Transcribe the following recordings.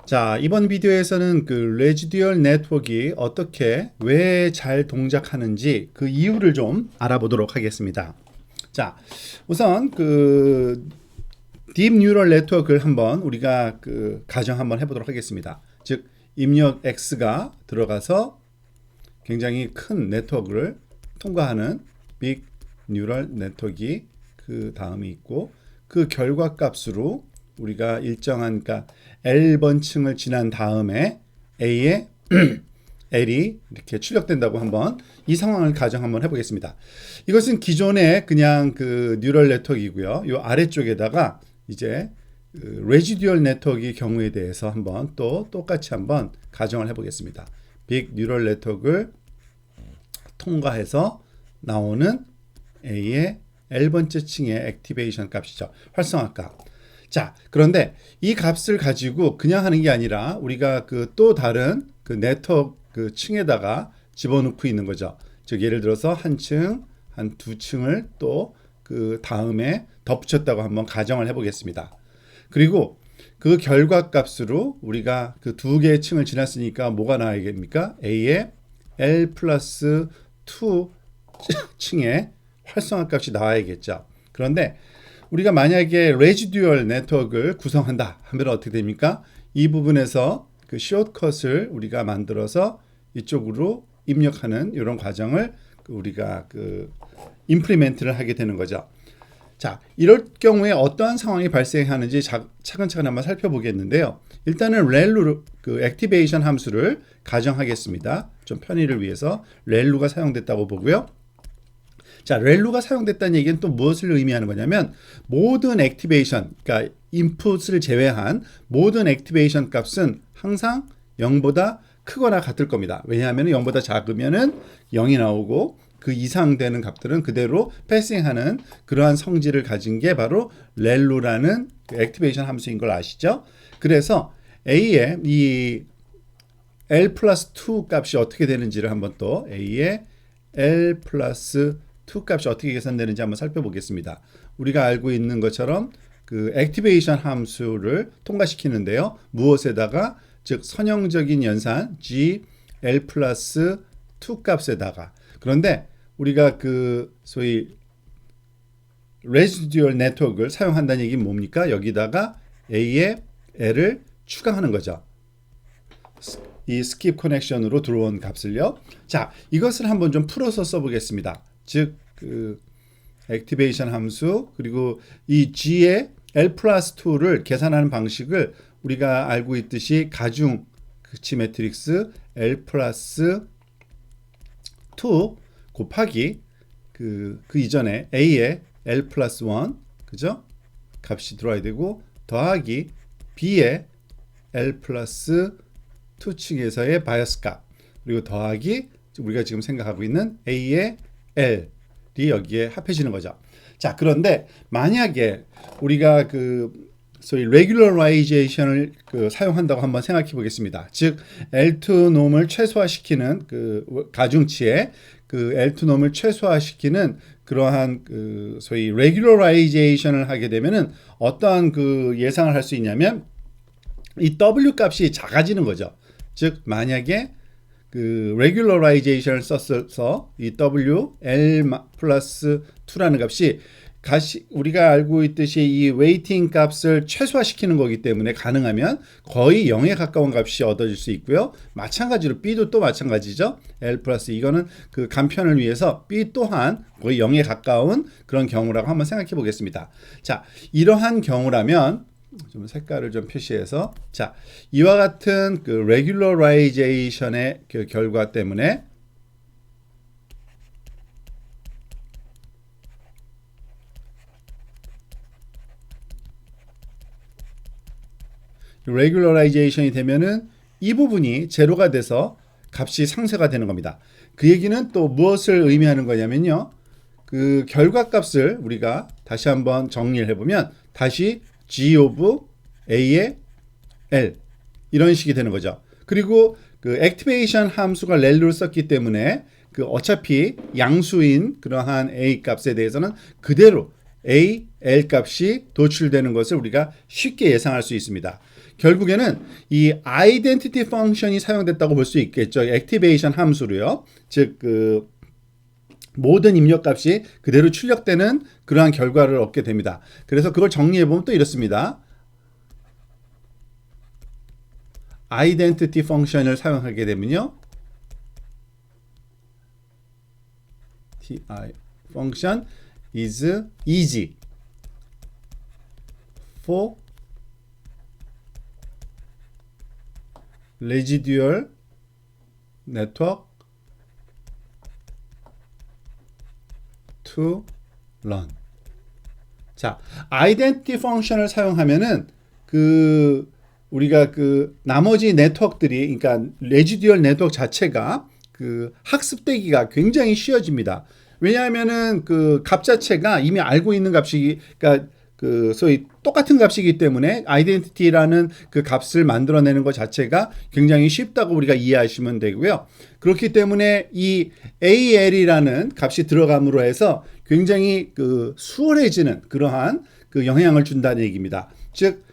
자, 이번 비디오에서는 그 레지듀얼 네트워크가 어떻게 왜 잘 동작하는지 그 이유를 좀 알아보도록 하겠습니다. 자, 우선 그 딥 뉴럴 네트워크를 한번 우리가 그 가정 한번 해보도록 하겠습니다. 즉 입력 X가 들어가서 굉장히 큰 네트워크를 통과하는 빅 뉴럴 네트워크 그 다음이 있고 그 결과 값으로 우리가 일정한 그러니까 L번층을 지난 다음에 A에 L이 이렇게 출력된다고 한번 이 상황을 가정 한번 해보겠습니다. 이것은 기존의 그냥 그 뉴럴 네트워크이고요. 이 아래쪽에다가 이제 그 레지듀얼 네트워크의 경우에 대해서 한번 또 똑같이 한번 가정을 해보겠습니다. 빅 뉴럴 네트워크를 통과해서 나오는 A의 L번째 층의 액티베이션 값이죠. 활성화 값. 자, 그런데 이 값을 가지고 그냥 하는 게 아니라 우리가 그 또 다른 그 네트워크 그 층에다가 집어넣고 있는 거죠. 즉 예를 들어서 한 층, 한 두 층을 또 그 다음에 덧붙였다고 한번 가정을 해보겠습니다. 그리고 그 결과 값으로 우리가 그 두 개의 층을 지났으니까 뭐가 나와야겠습니까? A의 L 플러스 2 층의 활성화 값이 나와야겠죠. 그런데 우리가 만약에 레지듀얼 네트워크를 구성한다 하면 어떻게 됩니까? 이 부분에서 그 숏컷을 우리가 만들어서 이쪽으로 입력하는 이런 과정을 우리가 그 임플리멘트를 하게 되는 거죠. 자, 이럴 경우에 어떠한 상황이 발생하는지 차근차근 한번 살펴보겠는데요. 일단은 렐루 그 액티베이션 함수를 가정하겠습니다. 좀 편의를 위해서 렐루가 사용됐다고 보고요. 자, 렐루가 사용됐다는 얘기는 또 무엇을 의미하는 거냐면 모든 액티베이션, 그러니까 인풋을 제외한 모든 액티베이션 값은 항상 0보다 크거나 같을 겁니다. 왜냐하면 0보다 작으면은 0이 나오고 그 이상 되는 값들은 그대로 패싱하는 그러한 성질을 가진 게 바로 렐루라는 그 액티베이션 함수인 걸 아시죠? 그래서 A의 이 L 플러스 2 값이 어떻게 되는지를 한번 또 A의 L 플러스 2 값이 어떻게 계산되는지 한번 살펴보겠습니다. 우리가 알고 있는 것처럼 그 액티베이션 함수를 통과시키는데요. 무엇에다가 즉 선형적인 연산 G L 플러스 2 값에다가 그런데 우리가 그 소위 레지듀얼 네트워크를 사용한다는 얘기는 뭡니까? 여기다가 A의 L을 추가하는 거죠. 이 스킵 커넥션으로 들어온 값을요. 자, 이것을 한번 좀 풀어서 써보겠습니다. 즉, 그 액티베이션 함수 그리고 이 G의 L 플러스 2를 계산하는 방식을 우리가 알고 있듯이 가중 그치 매트릭스 L 플러스 2 곱하기 그 이전에 A의 L 플러스 1 그죠? 값이 들어와야 되고 더하기 B의 L 플러스 2층에서의 바이어스 값 그리고 더하기 우리가 지금 생각하고 있는 A의 L이 여기에 합해지는 거죠. 자, 그런데 만약에 우리가 그 소위 regularization을 그 사용한다고 한번 생각해 보겠습니다. 즉 L2 놈을 최소화시키는 그 가중치에 그 L2 놈을 최소화시키는 그러한 그 소위 regularization을 하게 되면은 어떠한 그 예상을 할 수 있냐면 이 W 값이 작아지는 거죠. 즉 만약에 그 regularization을 썼어서 이 W L 플러스 2라는 값이 우리가 알고 있듯이 이 웨이팅 값을 최소화시키는 거기 때문에 가능하면 거의 0에 가까운 값이 얻어질 수 있고요. 마찬가지로 B도 또 마찬가지죠. L 플러스 이거는 그 간편을 위해서 B 또한 거의 0에 가까운 그런 경우라고 한번 생각해 보겠습니다. 자, 이러한 경우라면 좀 색깔을 좀 표시해서 자, 이와 같은 그 regularization의 그 결과 때문에 regularization이 되면은 이 부분이 제로가 돼서 값이 상쇄가 되는 겁니다. 그 얘기는 또 무엇을 의미하는 거냐면요. 그 결과값을 우리가 다시 한번 정리를 해보면 다시 G of A의 L 이런 식이 되는 거죠. 그리고 그 액티베이션 함수가 렐루를 썼기 때문에 그 어차피 양수인 그러한 A 값에 대해서는 그대로 A, L 값이 도출되는 것을 우리가 쉽게 예상할 수 있습니다. 결국에는 이 identity 펑션이 사용됐다고 볼 수 있겠죠. 액티베이션 함수로요. 즉 그 모든 입력값이 그대로 출력되는 그러한 결과를 얻게 됩니다. 그래서 그걸 정리해 보면 또 이렇습니다. identity 펑션을 사용하게 되면요. ti function is easy for residual network to run. 자, identity 펑션을 사용하면은 그 우리가 그 나머지 네트워크들이 그러니까 레지듀얼 네트워크 자체가 그 학습되기가 굉장히 쉬워집니다. 왜냐하면은 그 값 자체가 이미 알고 있는 값이 그러니까 그 소위 똑같은 값이기 때문에 아이덴티티라는 그 값을 만들어내는 것 자체가 굉장히 쉽다고 우리가 이해하시면 되고요. 그렇기 때문에 이 AL이라는 값이 들어감으로 해서 굉장히 그 수월해지는 그러한 그 영향을 준다는 얘기입니다. 즉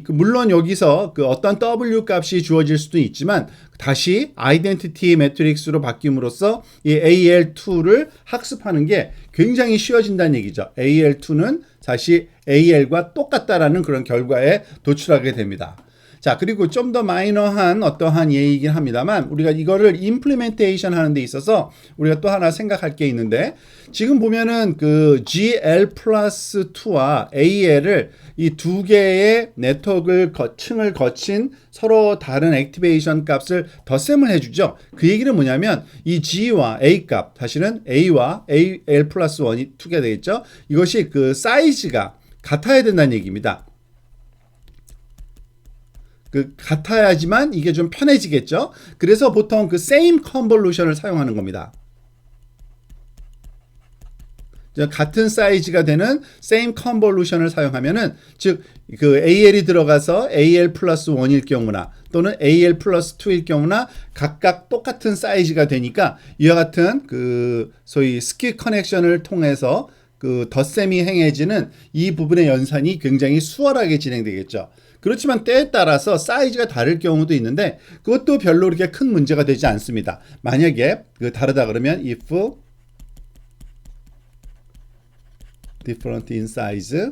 물론 여기서 그 어떤 W 값이 주어질 수도 있지만 다시 아이덴티티 매트릭스로 바뀜으로써 이 AL2를 학습하는 게 굉장히 쉬워진다는 얘기죠. AL2는 다시 AL과 똑같다라는 그런 결과에 도출하게 됩니다. 자, 그리고 좀 더 마이너한 어떠한 예이긴 합니다만 우리가 이거를 임플리멘테이션 하는 데 있어서 우리가 또 하나 생각할 게 있는데 지금 보면은 그 GL 플러스 2와 AL을 이 두 개의 네트워크를 층을 거친 서로 다른 액티베이션 값을 덧셈을 해주죠. 그 얘기는 뭐냐면 이 G와 A 값, 사실은 A와 AL 플러스 1이 2가 되겠죠. 이것이 그 사이즈가 같아야 된다는 얘기입니다. 그 같아야지만 이게 좀 편해지겠죠. 그래서 보통 그 same convolution을 사용하는 겁니다. 같은 사이즈가 되는 same convolution을 사용하면은 즉 그 AL이 들어가서 AL 플러스 1일 경우나 또는 AL 플러스 2일 경우나 각각 똑같은 사이즈가 되니까 이와 같은 그 소위 스킵 커넥션을 통해서 그 덧셈이 행해지는 이 부분의 연산이 굉장히 수월하게 진행되겠죠. 그렇지만 때에 따라서 사이즈가 다를 경우도 있는데 그것도 별로 그렇게 큰 문제가 되지 않습니다. 만약에 그 다르다 그러면 if different in size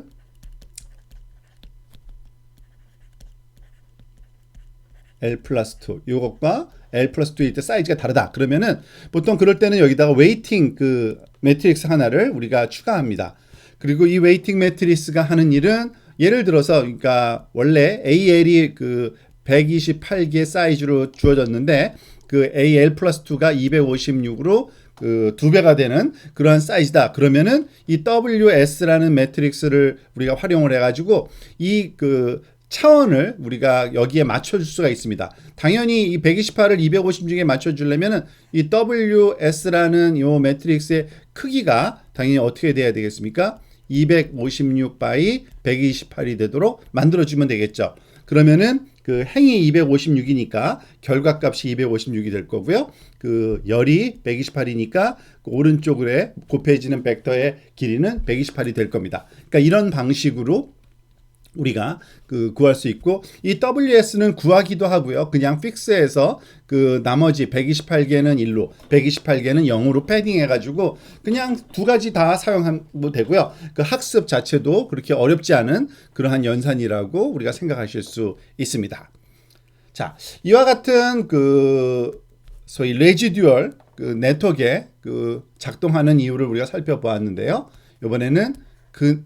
L 플러스 2 이것과 L 플러스 2일 때 사이즈가 다르다 그러면은 보통 그럴 때는 여기다가 웨이팅 그 매트릭스 하나를 우리가 추가합니다. 그리고 이 웨이팅 매트릭스가 하는 일은 예를 들어서 그러니까 원래 AL이 그 128개 사이즈로 주어졌는데 그 AL 플러스 2가 256으로 그 2배가 되는 그러한 사이즈다. 그러면은 이 WS라는 매트릭스를 우리가 활용을 해가지고 이 그 차원을 우리가 여기에 맞춰줄 수가 있습니다. 당연히 이 128을 256에 맞춰주려면은 이 WS라는 이 매트릭스의 크기가 당연히 어떻게 돼야 되겠습니까? 256 by 128이 되도록 만들어주면 되겠죠. 그러면은 그 행이 256이니까 결과값이 256이 될 거고요. 그 열이 128이니까 그 오른쪽에 곱해지는 벡터의 길이는 128이 될 겁니다. 그러니까 이런 방식으로 우리가 그 구할 수 있고 이 WS는 구하기도 하고요. 그냥 픽스해서 그 나머지 128개는 1로 128개는 0으로 패딩해 가지고 그냥 두 가지 다 사용하면 되고요. 그 학습 자체도 그렇게 어렵지 않은 그러한 연산이라고 우리가 생각하실 수 있습니다. 자, 이와 같은 그 소위 레지듀얼 그 네트워크에 그 작동하는 이유를 우리가 살펴보았는데요. 이번에는 그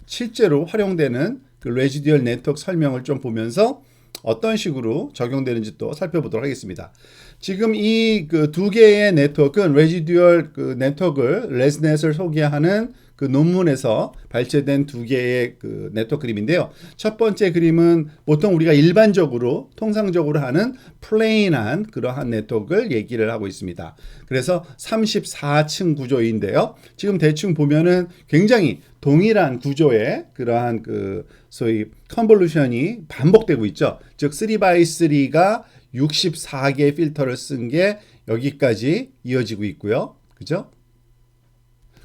실제로 활용되는 그 레지듀얼 네트워크 설명을 좀 보면서 어떤 식으로 적용되는지 또 살펴보도록 하겠습니다. 지금 이 그 두 개의 네트워크는 레지듀얼 그 네트워크를 레스넷을 소개하는 그 논문에서 발췌된 두 개의 그 네트워크 그림인데요. 첫 번째 그림은 보통 우리가 일반적으로 통상적으로 하는 플레인한 그러한 네트워크를 얘기를 하고 있습니다. 그래서 34층 구조인데요. 지금 대충 보면은 굉장히 동일한 구조의 그러한 그 소위 컨볼루션이 반복되고 있죠. 즉 3x3가 64개의 필터를 쓴 게 여기까지 이어지고 있고요. 그죠?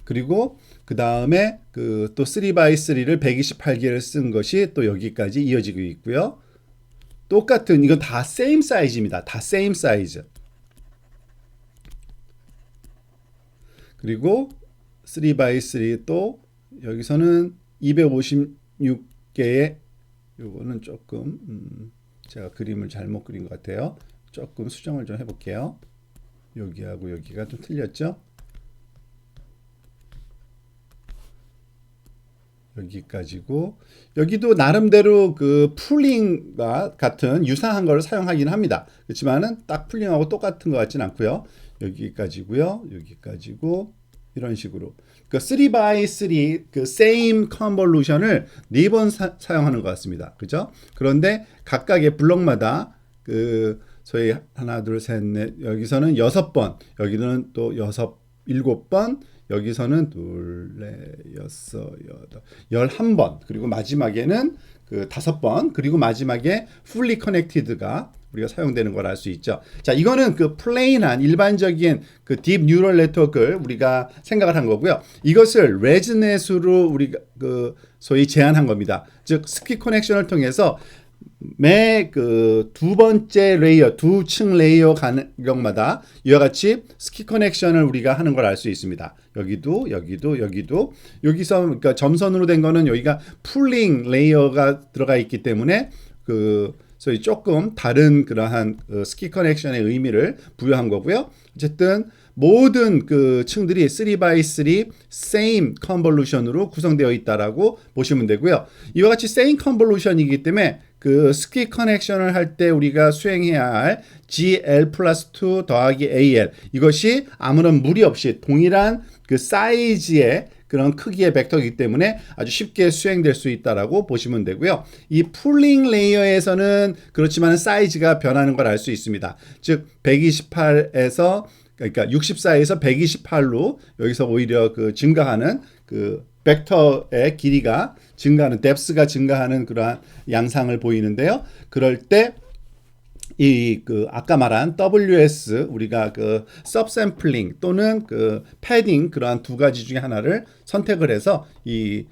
그리고 그 다음에 그 또 3x3를 128개를 쓴 것이 또 여기까지 이어지고 있고요. 똑같은 이건 다 same 사이즈입니다. 다 same 사이즈. 그리고 3x3 또 여기서는 256개의 요거는 조금 제가 그림을 잘못 그린 것 같아요. 조금 수정을 좀 해볼게요. 여기하고 여기가 좀 틀렸죠? 여기까지고 여기도 나름대로 그 풀링과 같은 유사한 걸 사용하긴 합니다. 그렇지만은 딱 풀링하고 똑같은 것 같진 않고요. 여기까지고요. 여기까지고 이런 식으로 그 3x3 그 same convolution을 4번 사용하는 것 같습니다. 그죠? 그런데 각각의 블록마다 그 소위 하나 둘 셋 넷 여기서는 6번, 여기는 또 7번, 여기서는 둘, 넷, 여섯, 여덟, 11번, 그리고 마지막에는 그 5번, 그리고 마지막에 fully connected가 우리가 사용되는 걸 알 수 있죠. 자, 이거는 그 플레인한 일반적인 그 딥 뉴럴 네트워크를 우리가 생각을 한 거고요. 이것을 레즈넷으로 우리가 그 소위 제한한 겁니다. 즉 스키 커넥션을 통해서 매 그 두 번째 레이어, 두 층 레이어 간격마다 이와 같이 스키 커넥션을 우리가 하는 걸 알 수 있습니다. 여기도 여기서 그러니까 점선으로 된 거는 여기가 풀링 레이어가 들어가 있기 때문에 그 소위 조금 다른 그러한 그 스키 커넥션의 의미를 부여한 거고요. 어쨌든 모든 그 층들이 3x3 same convolution으로 구성되어 있다라고 보시면 되고요. 이와 같이 same convolution이기 때문에 그 스키 커넥션을 할 때 우리가 수행해야 할 GL 플러스 2 더하기 AL 이것이 아무런 무리 없이 동일한 그 사이즈의 그런 크기의 벡터이기 때문에 아주 쉽게 수행될 수 있다라고 보시면 되고요. 이 풀링 레이어에서는 그렇지만 사이즈가 변하는 걸 알 수 있습니다. 즉 128에서 그러니까 64에서 128로 여기서 오히려 그 증가하는 그 벡터의 길이가 증가하는 뎁스가 증가하는 그러한 양상을 보이는데요. 그럴 때 이 그 아까 말한 WS 우리가 그 서브샘플링 또는 그 패딩 그러한 두 가지 중에 하나를 선택을 해서 이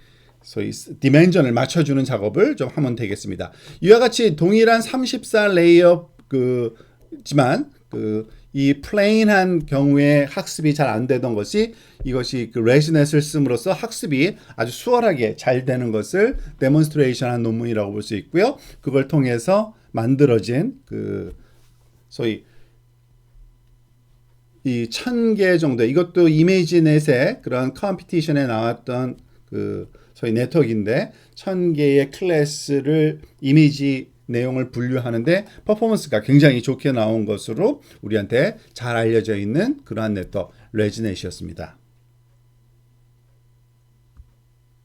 소위 디멘전을 맞춰주는 작업을 좀 하면 되겠습니다. 이와 같이 동일한 34 레이어 그지만 그 이 플레인한 경우에 학습이 잘 안 되던 것이 이것이 그 레즈넷을 씀으로써 학습이 아주 수월하게 잘 되는 것을 데몬스트레이션한 논문이라고 볼 수 있고요. 그걸 통해서 만들어진 그 소위 이 1000개 정도 이것도 이미지넷의 그런 컴피티션에 나왔던 그 소위 네트워크인데 1000개의 클래스를 이미지 내용을 분류하는데 퍼포먼스가 굉장히 좋게 나온 것으로 우리한테 잘 알려져 있는 그러한 네트워크 레즈넷이었습니다.